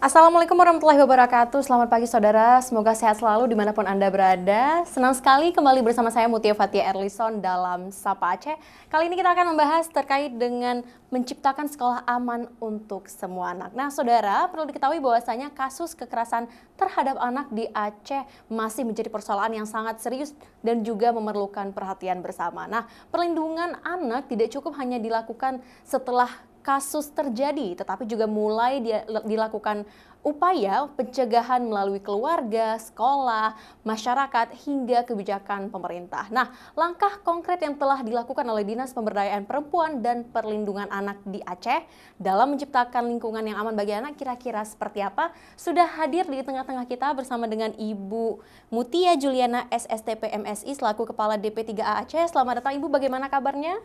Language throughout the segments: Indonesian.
Assalamualaikum warahmatullahi wabarakatuh. Selamat pagi saudara, semoga sehat selalu dimanapun Anda berada. Senang sekali kembali bersama saya Mutia Fatia Erlison dalam Sapa Aceh. Kali ini kita akan membahas terkait dengan menciptakan sekolah aman untuk semua anak. Nah saudara, perlu diketahui bahwasanya kasus kekerasan terhadap anak di Aceh masih menjadi persoalan yang sangat serius dan juga memerlukan perhatian bersama. Nah, perlindungan anak tidak cukup hanya dilakukan setelah kasus terjadi, tetapi juga mulai dilakukan upaya pencegahan melalui keluarga, sekolah, masyarakat, hingga kebijakan pemerintah. Nah, langkah konkret yang telah dilakukan oleh Dinas Pemberdayaan Perempuan dan Perlindungan Anak di Aceh dalam menciptakan lingkungan yang aman bagi anak kira-kira seperti apa? Sudah hadir di tengah-tengah kita bersama dengan Ibu Mutia Juliana SSTP MSI selaku Kepala DP3A Aceh. Selamat datang Ibu, bagaimana kabarnya?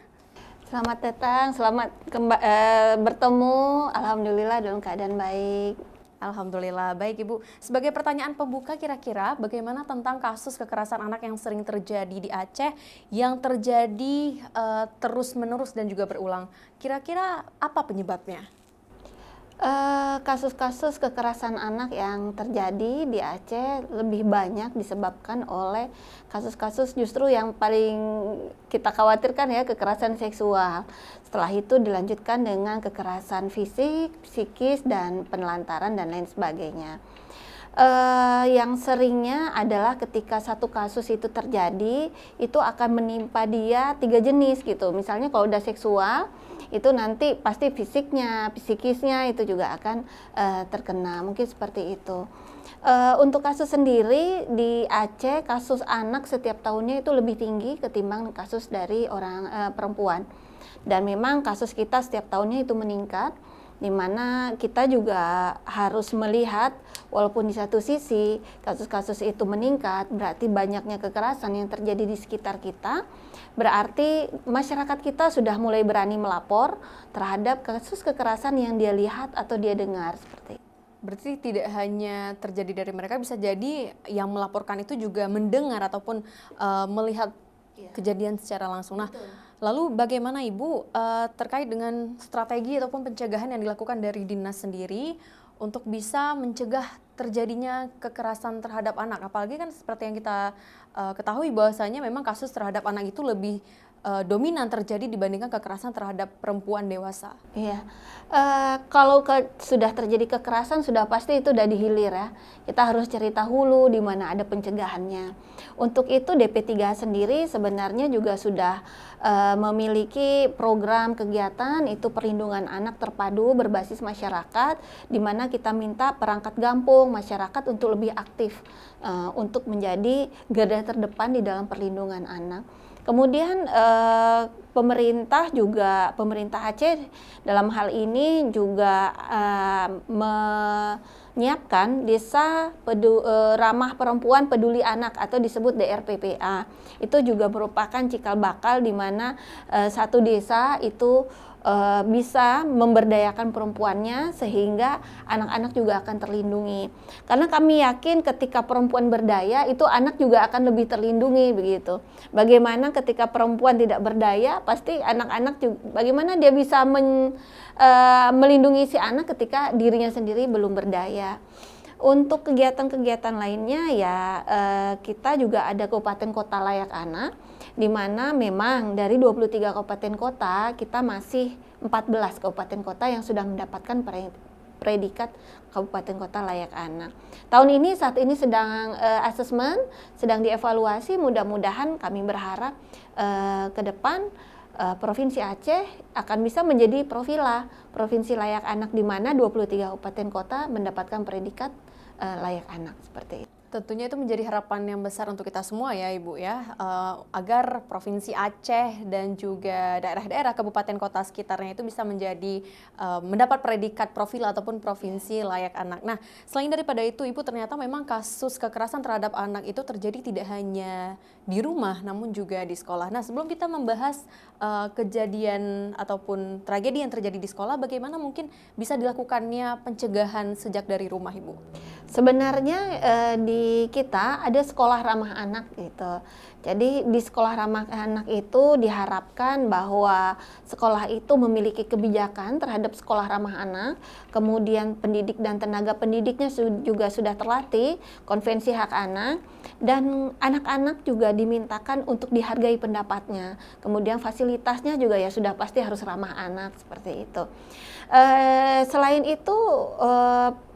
Selamat datang, selamat bertemu. Alhamdulillah dalam keadaan baik. Alhamdulillah, baik Ibu. Sebagai pertanyaan pembuka kira-kira bagaimana tentang kasus kekerasan anak yang sering terjadi di Aceh, yang terjadi terus-menerus dan juga berulang. Kira-kira apa penyebabnya? Kasus-kasus kekerasan anak yang terjadi di Aceh lebih banyak disebabkan oleh kasus-kasus justru yang paling kita khawatirkan ya, kekerasan seksual. Setelah itu dilanjutkan dengan kekerasan fisik, psikis, dan penelantaran dan lain sebagainya. Yang seringnya adalah ketika satu kasus itu terjadi, itu akan menimpa dia 3 jenis gitu. Misalnya kalau udah seksual, itu nanti pasti fisiknya, psikisnya itu juga akan terkena, mungkin seperti itu. Untuk kasus sendiri di Aceh, kasus anak setiap tahunnya itu lebih tinggi ketimbang kasus dari orang perempuan. Dan memang kasus kita setiap tahunnya itu meningkat, di mana kita juga harus melihat walaupun di satu sisi kasus-kasus itu meningkat, berarti banyaknya kekerasan yang terjadi di sekitar kita, berarti masyarakat kita sudah mulai berani melapor terhadap kasus kekerasan yang dia lihat atau dia dengar seperti itu. Berarti tidak hanya terjadi dari mereka, bisa jadi yang melaporkan itu juga mendengar ataupun melihat kejadian secara langsung. Nah, lalu bagaimana Ibu terkait dengan strategi ataupun pencegahan yang dilakukan dari dinas sendiri untuk bisa mencegah terjadinya kekerasan terhadap anak? Apalagi kan seperti yang kita ketahui bahwasanya memang kasus terhadap anak itu lebih dominan terjadi dibandingkan kekerasan terhadap perempuan dewasa. Iya, kalau sudah terjadi kekerasan sudah pasti itu udah dihilir ya. Kita harus cerita hulu di mana ada pencegahannya. Untuk itu DP3 sendiri sebenarnya juga sudah memiliki program kegiatan itu perlindungan anak terpadu berbasis masyarakat, di mana kita minta perangkat gampung masyarakat untuk lebih aktif untuk menjadi garda terdepan di dalam perlindungan anak. Kemudian pemerintah Aceh dalam hal ini juga menyiapkan desa ramah perempuan peduli anak atau disebut DRPPA. Itu juga merupakan cikal bakal di mana satu desa itu bisa memberdayakan perempuannya sehingga anak-anak juga akan terlindungi. Karena kami yakin ketika perempuan berdaya itu anak juga akan lebih terlindungi begitu. Bagaimana ketika perempuan tidak berdaya, pasti anak-anak juga bagaimana dia bisa melindungi si anak ketika dirinya sendiri belum berdaya. Untuk kegiatan-kegiatan lainnya ya kita juga ada kabupaten kota layak anak, di mana memang dari 23 kabupaten kota kita masih 14 kabupaten kota yang sudah mendapatkan predikat kabupaten kota layak anak. Saat ini sedang asesmen, sedang dievaluasi, mudah-mudahan kami berharap ke depan Provinsi Aceh akan bisa menjadi provinsi layak anak di mana 23 kabupaten kota mendapatkan predikat layak anak seperti itu. Tentunya itu menjadi harapan yang besar untuk kita semua ya Ibu ya, agar Provinsi Aceh dan juga daerah-daerah kabupaten kota sekitarnya itu bisa menjadi mendapat predikat profil ataupun provinsi layak anak. Nah, selain daripada itu Ibu, ternyata memang kasus kekerasan terhadap anak itu terjadi tidak hanya di rumah namun juga di sekolah. Nah, sebelum kita membahas kejadian ataupun tragedi yang terjadi di sekolah, bagaimana mungkin bisa dilakukannya pencegahan sejak dari rumah Ibu? Sebenarnya di kita ada sekolah ramah anak gitu. Jadi di sekolah ramah anak itu diharapkan bahwa sekolah itu memiliki kebijakan terhadap sekolah ramah anak, kemudian pendidik dan tenaga pendidiknya juga sudah terlatih, konvensi hak anak, dan anak-anak juga dimintakan untuk dihargai pendapatnya. Kemudian fasilitasnya juga ya sudah pasti harus ramah anak seperti itu. Selain itu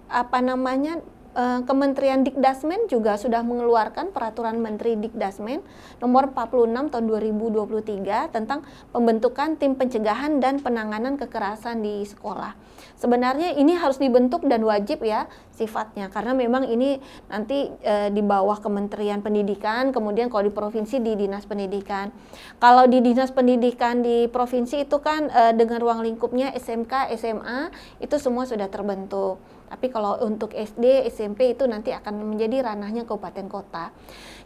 apa namanya Kementerian Dikdasmen juga sudah mengeluarkan peraturan Menteri Dikdasmen nomor 46 tahun 2023 tentang pembentukan tim pencegahan dan penanganan kekerasan di sekolah. Sebenarnya ini harus dibentuk dan wajib ya sifatnya, karena memang ini nanti di bawah Kementerian Pendidikan, kemudian kalau di provinsi di Dinas Pendidikan. Kalau di Dinas Pendidikan di provinsi itu kan dengan ruang lingkupnya SMK, SMA itu semua sudah terbentuk. Tapi kalau untuk SD, SMP itu nanti akan menjadi ranahnya kabupaten kota.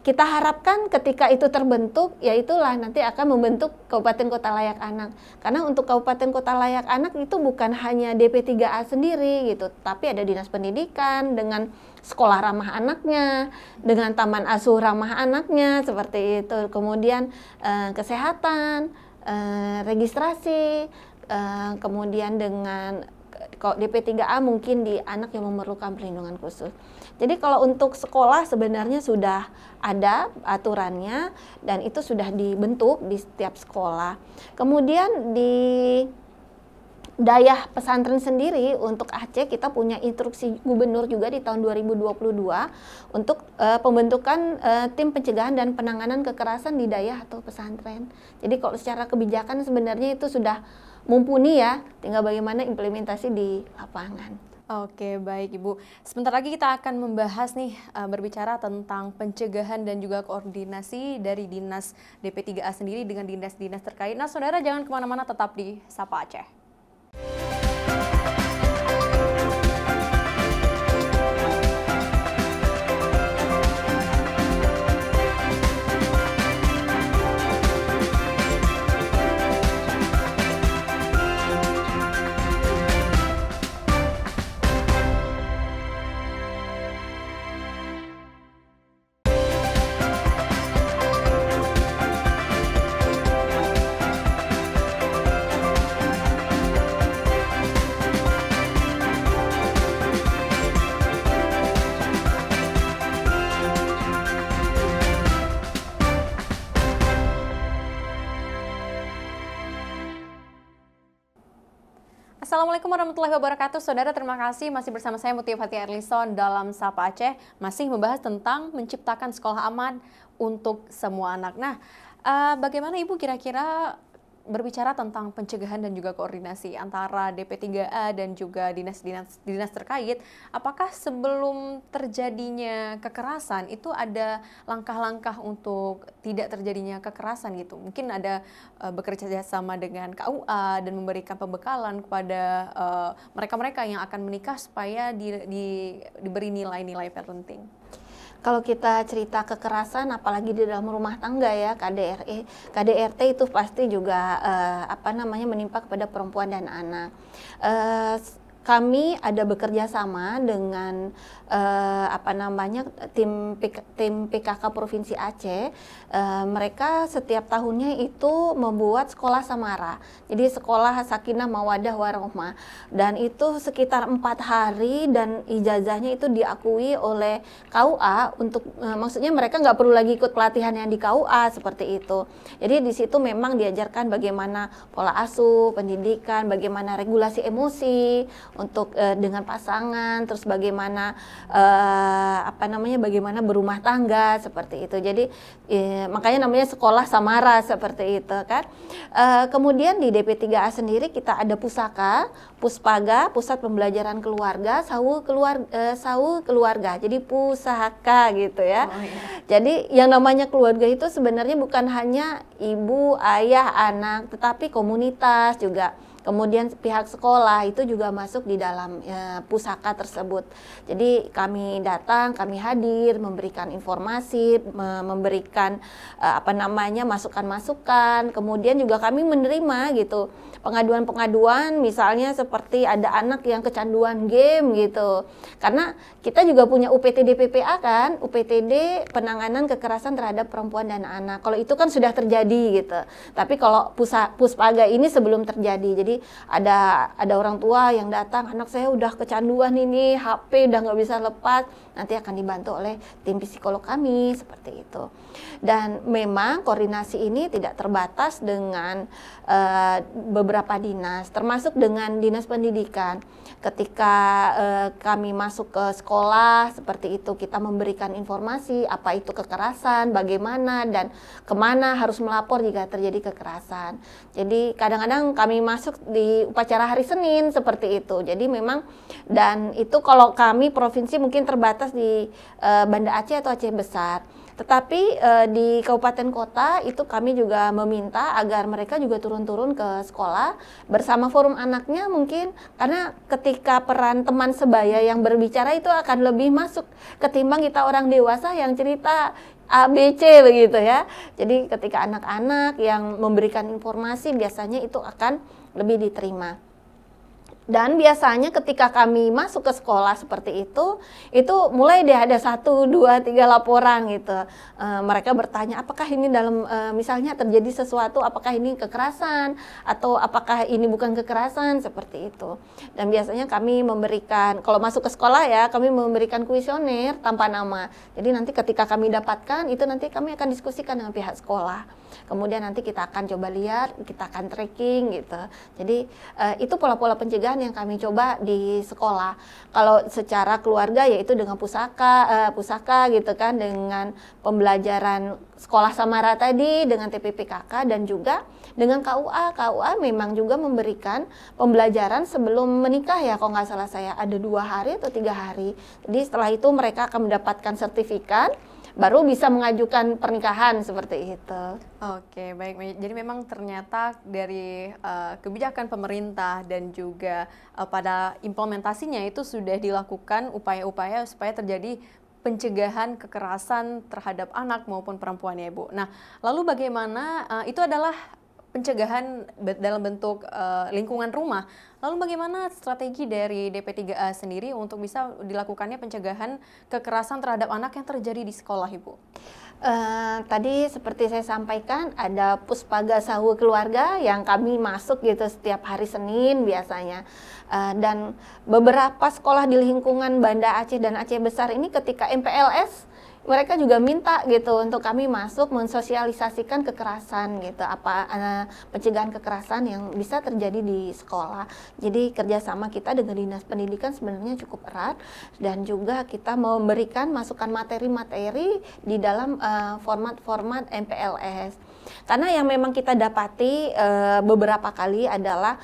Kita harapkan ketika itu terbentuk, ya itulah nanti akan membentuk kabupaten kota layak anak. Karena untuk kabupaten kota layak anak itu bukan hanya DP3A sendiri gitu, tapi ada dinas pendidikan dengan sekolah ramah anaknya, dengan taman asuh ramah anaknya seperti itu. Kemudian kesehatan, registrasi, kemudian dengan kalau DP3A mungkin di anak yang memerlukan perlindungan khusus. Jadi kalau untuk sekolah sebenarnya sudah ada aturannya dan itu sudah dibentuk di setiap sekolah. Kemudian di Dayah pesantren sendiri untuk Aceh kita punya instruksi gubernur juga di tahun 2022 untuk pembentukan tim pencegahan dan penanganan kekerasan di dayah atau pesantren. Jadi kalau secara kebijakan sebenarnya itu sudah mumpuni ya, tinggal bagaimana implementasi di lapangan. Oke, baik Ibu. Sebentar lagi kita akan membahas nih, berbicara tentang pencegahan dan juga koordinasi dari Dinas DP3A sendiri dengan dinas-dinas terkait. Nah, saudara jangan kemana-mana, tetap di Sapa Aceh. Assalamualaikum warahmatullahi wabarakatuh. Saudara, terima kasih masih bersama saya Mutia Fatia Erlison dalam Sapa Aceh, masih membahas tentang menciptakan sekolah aman untuk semua anak. Nah, bagaimana Ibu kira-kira berbicara tentang pencegahan dan juga koordinasi antara DP3A dan juga dinas terkait, apakah sebelum terjadinya kekerasan itu ada langkah-langkah untuk tidak terjadinya kekerasan gitu? Mungkin ada bekerja sama dengan KUA dan memberikan pembekalan kepada mereka-mereka yang akan menikah supaya diberi nilai-nilai parenting. Kalau kita cerita kekerasan, apalagi di dalam rumah tangga ya, KDRT itu pasti juga menimpa kepada perempuan dan anak. Kami ada bekerja sama dengan tim PKK Provinsi Aceh. Mereka setiap tahunnya itu membuat sekolah samara. Jadi sekolah Sakinah Mawaddah Warohmah. Dan itu sekitar 4 hari dan ijazahnya itu diakui oleh KUA untuk maksudnya mereka nggak perlu lagi ikut pelatihan yang di KUA seperti itu. Jadi di situ memang diajarkan bagaimana pola asuh, pendidikan, bagaimana regulasi emosi untuk dengan pasangan, terus bagaimana bagaimana berumah tangga seperti itu. Jadi makanya namanya sekolah samara seperti itu kan. Kemudian di DP3A sendiri kita ada pusaka, puspaga, pusat pembelajaran keluarga, sawu keluarga. Jadi pusaka gitu ya. Oh, iya. Jadi yang namanya keluarga itu sebenarnya bukan hanya ibu, ayah, anak, tetapi komunitas juga. kemudian pihak sekolah itu juga masuk di dalam pusaka tersebut. Jadi kami datang, kami hadir, memberikan informasi, memberikan masukan-masukan, kemudian juga kami menerima gitu pengaduan-pengaduan, misalnya seperti ada anak yang kecanduan game gitu. Karena kita juga punya UPTD PPA kan, UPTD penanganan kekerasan terhadap perempuan dan anak. Kalau itu kan sudah terjadi gitu. Tapi kalau Puspaga ini sebelum terjadi. Jadi ada orang tua yang datang, anak saya udah kecanduan ini, HP udah nggak bisa lepas, nanti akan dibantu oleh tim psikolog kami seperti itu. Dan memang koordinasi ini tidak terbatas dengan beberapa dinas, termasuk dengan dinas pendidikan. Ketika kami masuk ke sekolah seperti itu, kita memberikan informasi apa itu kekerasan, bagaimana dan kemana harus melapor jika terjadi kekerasan. Jadi kadang-kadang kami masuk di upacara hari Senin seperti itu. Jadi memang, dan itu kalau kami provinsi mungkin terbatas di Banda Aceh atau Aceh Besar. Tetapi di kabupaten kota itu kami juga meminta agar mereka juga turun-turun ke sekolah bersama forum anaknya mungkin, karena ketika peran teman sebaya yang berbicara itu akan lebih masuk ketimbang kita orang dewasa yang cerita A, B, C begitu ya. Jadi ketika anak-anak yang memberikan informasi biasanya itu akan lebih diterima. Dan biasanya ketika kami masuk ke sekolah seperti itu mulai deh ada 1, 2, 3 laporan gitu. Mereka bertanya apakah ini dalam misalnya terjadi sesuatu, apakah ini kekerasan atau apakah ini bukan kekerasan, seperti itu. Dan biasanya kami memberikan, kalau masuk ke sekolah ya, kami memberikan kuesioner tanpa nama. Jadi nanti ketika kami dapatkan itu nanti kami akan diskusikan dengan pihak sekolah. Kemudian nanti kita akan coba lihat, kita akan tracking gitu. Jadi itu pola-pola pencegahan yang kami coba di sekolah. Kalau secara keluarga yaitu dengan pusaka gitu kan, dengan pembelajaran sekolah samara tadi, dengan TPPKK dan juga dengan KUA. KUA memang juga memberikan pembelajaran sebelum menikah ya, kalau nggak salah saya ada 2 hari atau 3 hari. Jadi setelah itu mereka akan mendapatkan sertifikat, baru bisa mengajukan pernikahan seperti itu. Oke, baik. Jadi memang ternyata dari kebijakan pemerintah dan juga pada implementasinya itu sudah dilakukan upaya-upaya supaya terjadi pencegahan kekerasan terhadap anak maupun perempuan ya, Bu. Nah, lalu bagaimana itu adalah pencegahan dalam bentuk lingkungan rumah. Lalu bagaimana strategi dari DP3A sendiri untuk bisa dilakukannya pencegahan kekerasan terhadap anak yang terjadi di sekolah, Ibu? Tadi seperti saya sampaikan ada Puspaga Sahu Keluarga yang kami masuk gitu setiap hari Senin biasanya. Dan beberapa sekolah di lingkungan Banda Aceh dan Aceh Besar ini ketika MPLS mereka juga minta gitu untuk kami masuk mensosialisasikan kekerasan gitu, pencegahan kekerasan yang bisa terjadi di sekolah. Jadi kerjasama kita dengan Dinas Pendidikan sebenarnya cukup erat, dan juga kita memberikan masukan materi-materi di dalam format-format MPLS. Karena yang memang kita dapati beberapa kali adalah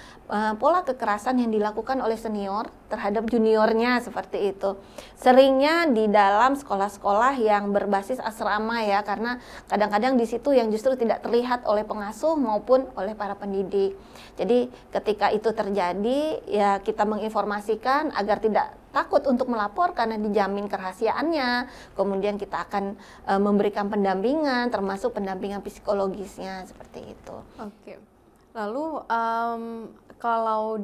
pola kekerasan yang dilakukan oleh senior terhadap juniornya seperti itu. Seringnya di dalam sekolah-sekolah yang berbasis asrama ya, karena kadang-kadang di situ yang justru tidak terlihat oleh pengasuh maupun oleh para pendidik. Jadi ketika itu terjadi ya kita menginformasikan agar tidak takut untuk melapor karena dijamin kerahasiaannya. Kemudian kita akan memberikan pendampingan, termasuk pendampingan psikologisnya seperti itu. Oke. Lalu kalau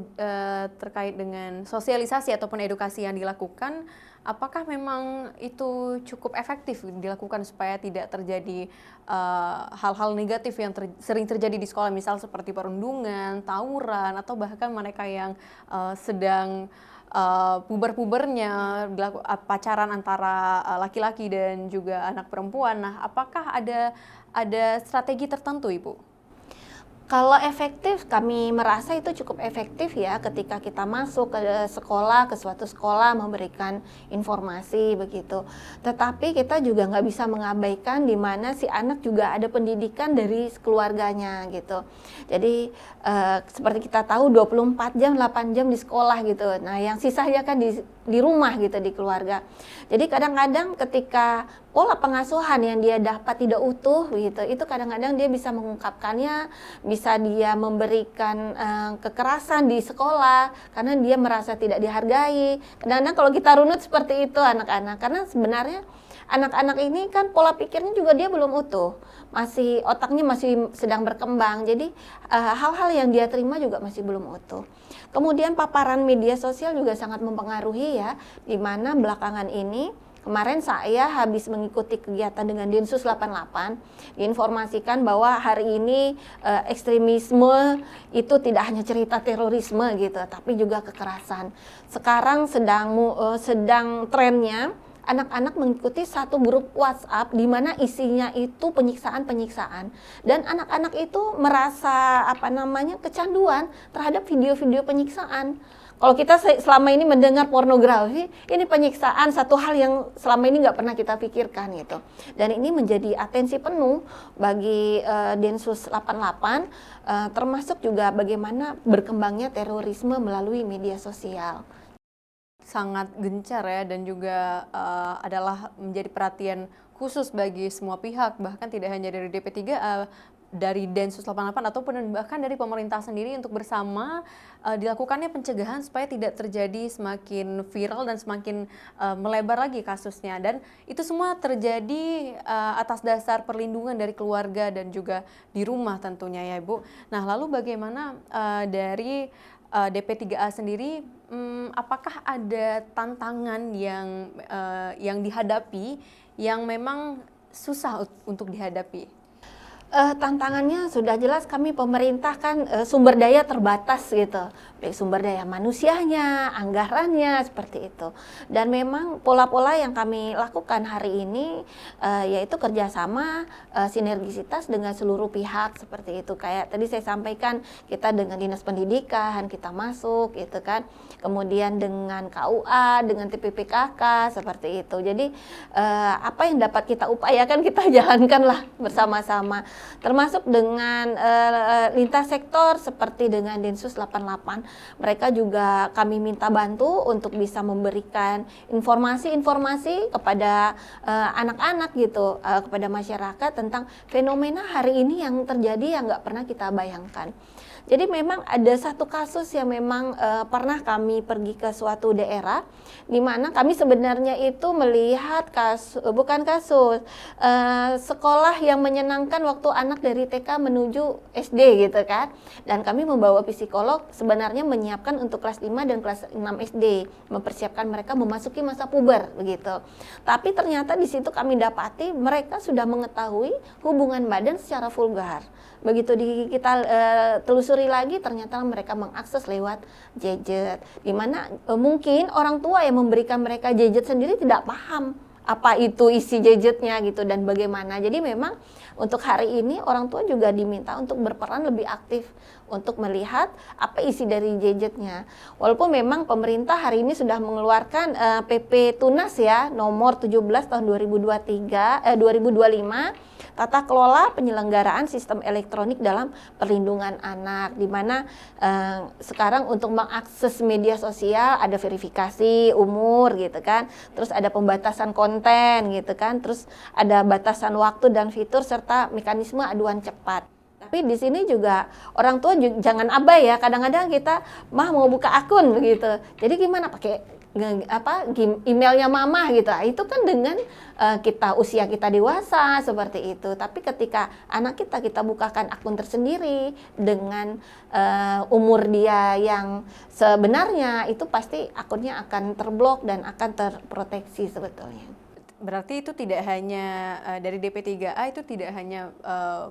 terkait dengan sosialisasi ataupun edukasi yang dilakukan, apakah memang itu cukup efektif dilakukan supaya tidak terjadi hal-hal negatif yang sering terjadi di sekolah, misal seperti perundungan, tawuran, atau bahkan mereka yang sedang puber-pubernya, pacaran antara laki-laki dan juga anak perempuan. Nah, apakah ada strategi tertentu, Ibu? Kalau efektif, kami merasa itu cukup efektif ya ketika kita masuk ke sekolah, ke suatu sekolah memberikan informasi begitu. Tetapi kita juga nggak bisa mengabaikan di mana si anak juga ada pendidikan dari keluarganya gitu. Jadi seperti kita tahu 24 jam, 8 jam di sekolah gitu. Nah yang sisanya kan di rumah gitu, di keluarga. Jadi kadang-kadang ketika pola pengasuhan yang dia dapat tidak utuh gitu, itu kadang-kadang dia bisa mengungkapkannya, bisa bisa dia memberikan kekerasan di sekolah karena dia merasa tidak dihargai. Kadang-kadang kalau kita runut seperti itu anak-anak, karena sebenarnya anak-anak ini kan pola pikirnya juga dia belum utuh, otaknya masih sedang berkembang, jadi hal-hal yang dia terima juga masih belum utuh. Kemudian paparan media sosial juga sangat mempengaruhi ya, di mana belakangan ini kemarin saya habis mengikuti kegiatan dengan Densus 88, diinformasikan bahwa hari ini ekstremisme itu tidak hanya cerita terorisme gitu, tapi juga kekerasan. Sekarang sedang trennya anak-anak mengikuti satu grup WhatsApp di mana isinya itu penyiksaan-penyiksaan, dan anak-anak itu merasa kecanduan terhadap video-video penyiksaan. Kalau kita selama ini mendengar pornografi, ini penyiksaan, satu hal yang selama ini nggak pernah kita pikirkan gitu. Dan ini menjadi atensi penuh bagi Densus 88, termasuk juga bagaimana berkembangnya terorisme melalui media sosial. Sangat gencar ya, dan juga adalah menjadi perhatian khusus bagi semua pihak, bahkan tidak hanya dari DP3A, dari Densus 88 ataupun bahkan dari pemerintah sendiri untuk bersama dilakukannya pencegahan supaya tidak terjadi semakin viral dan semakin melebar lagi kasusnya. Dan itu semua terjadi atas dasar perlindungan dari keluarga dan juga di rumah tentunya ya Ibu. Nah, lalu bagaimana dari DP3A sendiri, apakah ada tantangan yang dihadapi yang memang susah untuk dihadapi? Tantangannya sudah jelas, kami pemerintah kan sumber daya terbatas gitu, baik sumber daya manusianya, anggarannya, seperti itu. Dan memang pola-pola yang kami lakukan hari ini yaitu kerjasama, sinergisitas dengan seluruh pihak seperti itu. Kayak tadi saya sampaikan, kita dengan Dinas Pendidikan kita masuk gitu kan, kemudian dengan KUA, dengan TPPKK seperti itu. Jadi apa yang dapat kita upayakan kita jalankanlah bersama-sama. Termasuk dengan lintas sektor seperti dengan Densus 88, mereka juga kami minta bantu untuk bisa memberikan informasi-informasi kepada anak-anak gitu, kepada masyarakat tentang fenomena hari ini yang terjadi yang nggak pernah kita bayangkan. Jadi memang ada satu kasus yang memang pernah kami pergi ke suatu daerah, di mana kami sebenarnya itu melihat sekolah yang menyenangkan waktu anak dari TK menuju SD gitu kan. Dan kami membawa psikolog sebenarnya menyiapkan untuk kelas 5 dan kelas 6 SD, mempersiapkan mereka memasuki masa puber begitu. Tapi ternyata di situ kami dapati mereka sudah mengetahui hubungan badan secara vulgar. Begitu kita telusuri lagi, ternyata mereka mengakses lewat gadget, di mana mungkin orang tua yang memberikan mereka gadget sendiri tidak paham apa itu isi gadgetnya gitu dan bagaimana. Jadi memang untuk hari ini orang tua juga diminta untuk berperan lebih aktif untuk melihat apa isi dari gadgetnya. Walaupun memang pemerintah hari ini sudah mengeluarkan PP Tunas ya nomor 17 tahun 2025 tata kelola penyelenggaraan sistem elektronik dalam perlindungan anak, di mana sekarang untuk mengakses media sosial ada verifikasi umur gitu kan, terus ada pembatasan konten gitu kan, terus ada batasan waktu dan fitur serta mekanisme aduan cepat. Tapi di sini juga orang tua jangan abai ya, kadang-kadang kita mau buka akun begitu, jadi gimana pakai emailnya mama gitu. Itu kan dengan usia kita dewasa seperti itu. Tapi ketika anak kita bukakan akun tersendiri dengan umur dia yang sebenarnya, itu pasti akunnya akan terblok dan akan terproteksi sebetulnya. Berarti itu tidak hanya dari DP3A itu tidak hanya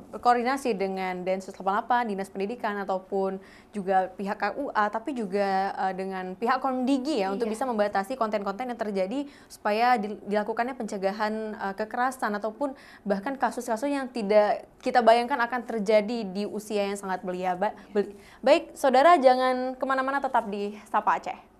berkoordinasi dengan Densus 88, Dinas Pendidikan ataupun juga pihak KUA, tapi juga dengan pihak Komdigi ya, untuk bisa membatasi konten-konten yang terjadi supaya dilakukannya pencegahan kekerasan ataupun bahkan kasus-kasus yang tidak kita bayangkan akan terjadi di usia yang sangat belia. Baik, saudara jangan kemana-mana, tetap di Sapa Aceh.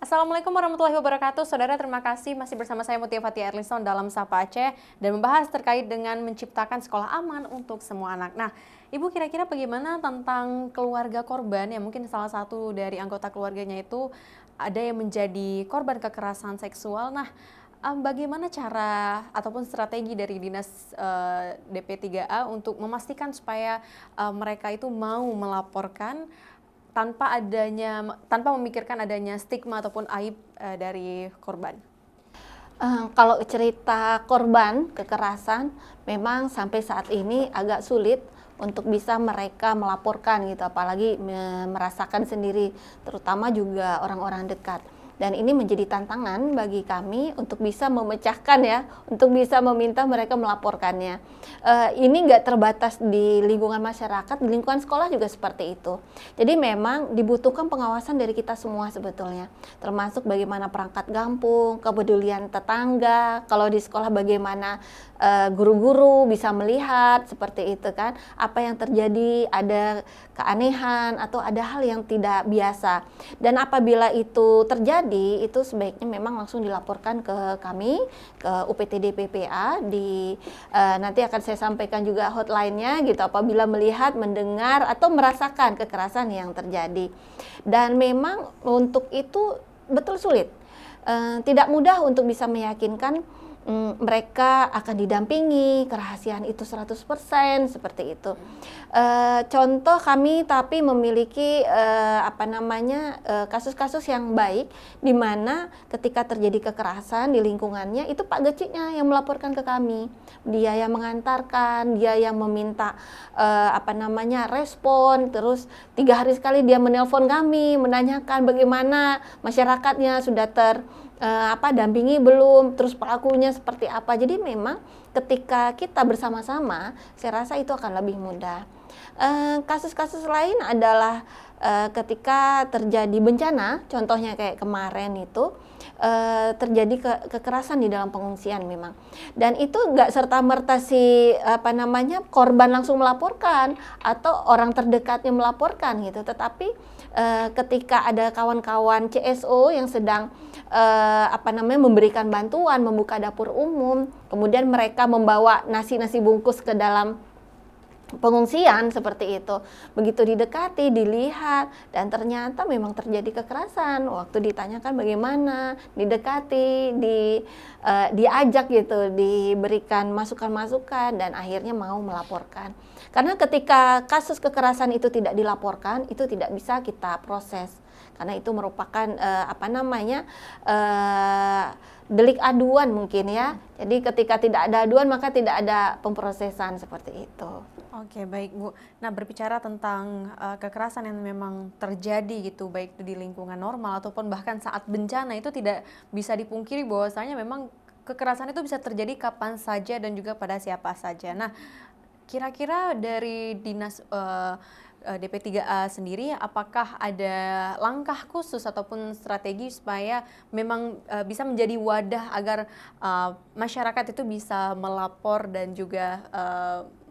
Assalamualaikum warahmatullahi wabarakatuh. Saudara, terima kasih masih bersama saya Mutia Fatia Erlison dalam Sapa Aceh dan membahas terkait dengan menciptakan sekolah aman untuk semua anak. Nah, Ibu kira-kira bagaimana tentang keluarga korban yang mungkin salah satu dari anggota keluarganya itu ada yang menjadi korban kekerasan seksual. Nah, bagaimana cara ataupun strategi dari Dinas DP3A untuk memastikan supaya mereka itu mau melaporkan tanpa memikirkan adanya stigma ataupun aib dari korban? Kalau cerita korban kekerasan, memang sampai saat ini agak sulit untuk bisa mereka melaporkan gitu, apalagi merasakan sendiri, terutama juga orang-orang dekat. Dan ini menjadi tantangan bagi kami untuk bisa memecahkan ya, untuk bisa meminta mereka melaporkannya. Ini nggak terbatas di lingkungan masyarakat, di lingkungan sekolah juga seperti itu. Jadi memang dibutuhkan pengawasan dari kita semua sebetulnya, termasuk bagaimana perangkat kampung, kepedulian tetangga, kalau di sekolah bagaimana guru-guru bisa melihat seperti itu kan, apa yang terjadi, ada keanehan atau ada hal yang tidak biasa. Dan apabila itu terjadi, itu sebaiknya memang langsung dilaporkan ke kami, ke UPTD PPA. Nanti akan saya sampaikan juga hotline-nya gitu, apabila melihat, mendengar atau merasakan kekerasan yang terjadi. Dan memang untuk itu betul sulit, tidak mudah untuk bisa meyakinkan mereka akan didampingi, kerahasiaan itu 100% seperti itu. Contoh kami tapi memiliki kasus-kasus yang baik, di mana ketika terjadi kekerasan di lingkungannya itu Pak Geciknya yang melaporkan ke kami, dia yang mengantarkan, dia yang meminta respon, terus 3 hari sekali dia menelpon kami, menanyakan bagaimana masyarakatnya sudah dampingi belum, terus pelakunya seperti apa. Jadi memang ketika kita bersama-sama, saya rasa itu akan lebih mudah. Kasus-kasus lain adalah ketika terjadi bencana, contohnya kayak kemarin itu terjadi kekerasan di dalam pengungsian memang. Dan itu nggak serta-merta korban langsung melaporkan atau orang terdekatnya melaporkan gitu, tetapi ketika ada kawan-kawan CSO yang sedang memberikan bantuan, membuka dapur umum, kemudian mereka membawa nasi-nasi bungkus ke dalam pengungsian seperti itu. Begitu didekati, dilihat, dan ternyata memang terjadi kekerasan. Waktu ditanyakan bagaimana, didekati, diajak gitu, diberikan masukan-masukan, dan akhirnya mau melaporkan. Karena ketika kasus kekerasan itu tidak dilaporkan, itu tidak bisa kita proses. Karena itu merupakan delik aduan mungkin ya. Jadi ketika tidak ada aduan maka tidak ada pemprosesan seperti itu. Oke, baik Bu. Nah, berbicara tentang kekerasan yang memang terjadi gitu, baik itu di lingkungan normal ataupun bahkan saat bencana, itu tidak bisa dipungkiri bahwasanya memang kekerasan itu bisa terjadi kapan saja dan juga pada siapa saja. Nah, kira-kira dari Dinas DP3A sendiri, apakah ada langkah khusus ataupun strategi supaya memang bisa menjadi wadah agar masyarakat itu bisa melapor dan juga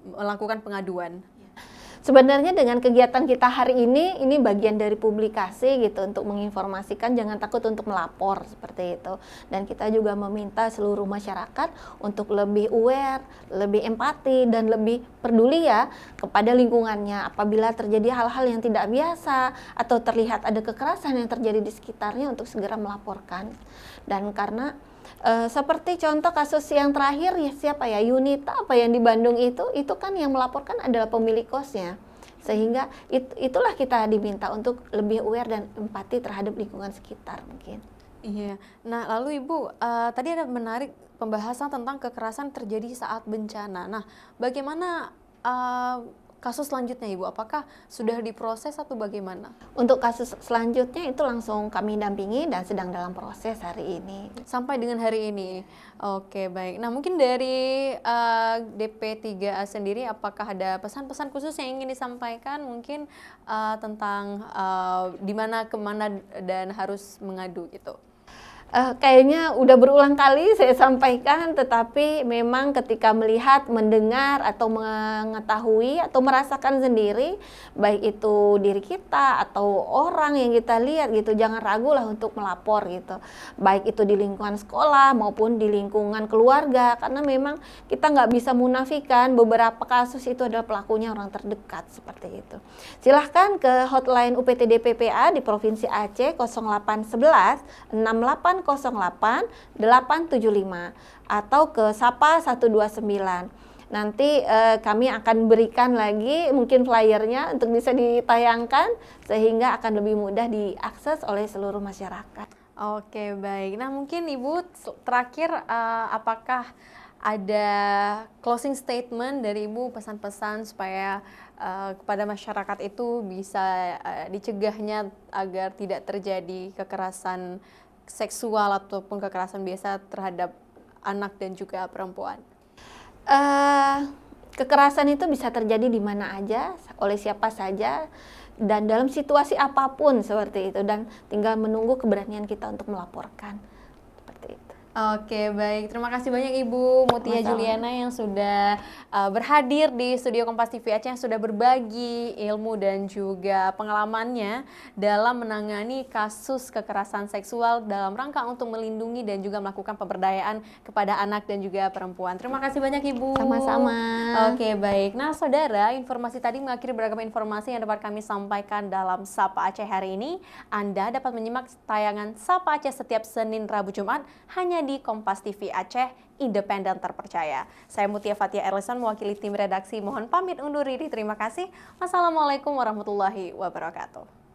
melakukan pengaduan? Sebenarnya dengan kegiatan kita hari ini bagian dari publikasi gitu, untuk menginformasikan jangan takut untuk melapor seperti itu. Dan kita juga meminta seluruh masyarakat untuk lebih aware, lebih empati, dan lebih peduli ya kepada lingkungannya. Apabila terjadi hal-hal yang tidak biasa atau terlihat ada kekerasan yang terjadi di sekitarnya, untuk segera melaporkan. Dan karena seperti contoh kasus yang terakhir ya, Yunita yang di Bandung itu kan yang melaporkan adalah pemilik kosnya, sehingga itulah kita diminta untuk lebih aware dan empati terhadap lingkungan sekitar mungkin. Iya. Nah, lalu Ibu, tadi ada menarik pembahasan tentang kekerasan terjadi saat bencana. Nah, bagaimana kasus selanjutnya Ibu? Apakah sudah diproses atau bagaimana? Untuk kasus selanjutnya itu langsung kami dampingi dan sedang dalam proses hari ini. Sampai dengan hari ini. Oke, baik. Nah, mungkin dari DP3A sendiri, apakah ada pesan-pesan khusus yang ingin disampaikan mungkin tentang di mana, kemana dan harus mengadu gitu? Kayaknya udah berulang kali saya sampaikan, tetapi memang ketika melihat, mendengar, atau mengetahui, atau merasakan sendiri, baik itu diri kita atau orang yang kita lihat gitu, jangan ragu lah untuk melapor gitu. Baik itu di lingkungan sekolah maupun di lingkungan keluarga, karena memang kita nggak bisa munafikan beberapa kasus itu adalah pelakunya orang terdekat seperti itu. Silahkan ke hotline UPTD PPA di Provinsi Aceh 0811 6808 875 atau ke Sapa 129. Nanti kami akan berikan lagi mungkin flyernya untuk bisa ditayangkan sehingga akan lebih mudah diakses oleh seluruh masyarakat. Oke, baik. Nah, mungkin Ibu terakhir apakah ada closing statement dari Ibu, pesan-pesan supaya kepada masyarakat itu bisa dicegahnya agar tidak terjadi kekerasan seksual ataupun kekerasan biasa terhadap anak dan juga perempuan? Kekerasan itu bisa terjadi di mana aja, oleh siapa saja, dan dalam situasi apapun seperti itu, dan tinggal menunggu keberanian kita untuk melaporkan seperti itu. Oke, baik. Terima kasih banyak Ibu Mutia Sama-sama. Juliana yang sudah berhadir di studio Kompas TV Aceh, yang sudah berbagi ilmu dan juga pengalamannya dalam menangani kasus kekerasan seksual dalam rangka untuk melindungi dan juga melakukan pemberdayaan kepada anak dan juga perempuan. Terima kasih banyak Ibu. Sama-sama. Oke, baik. Nah, saudara, informasi tadi mengakhiri beragam informasi yang dapat kami sampaikan dalam Sapa Aceh hari ini. Anda dapat menyimak tayangan Sapa Aceh setiap Senin, Rabu, Jumat hanya di Kompas TV Aceh, independen terpercaya. Saya Mutia Fatia Erlison mewakili tim redaksi. Mohon pamit undur diri. Terima kasih. Wassalamualaikum warahmatullahi wabarakatuh.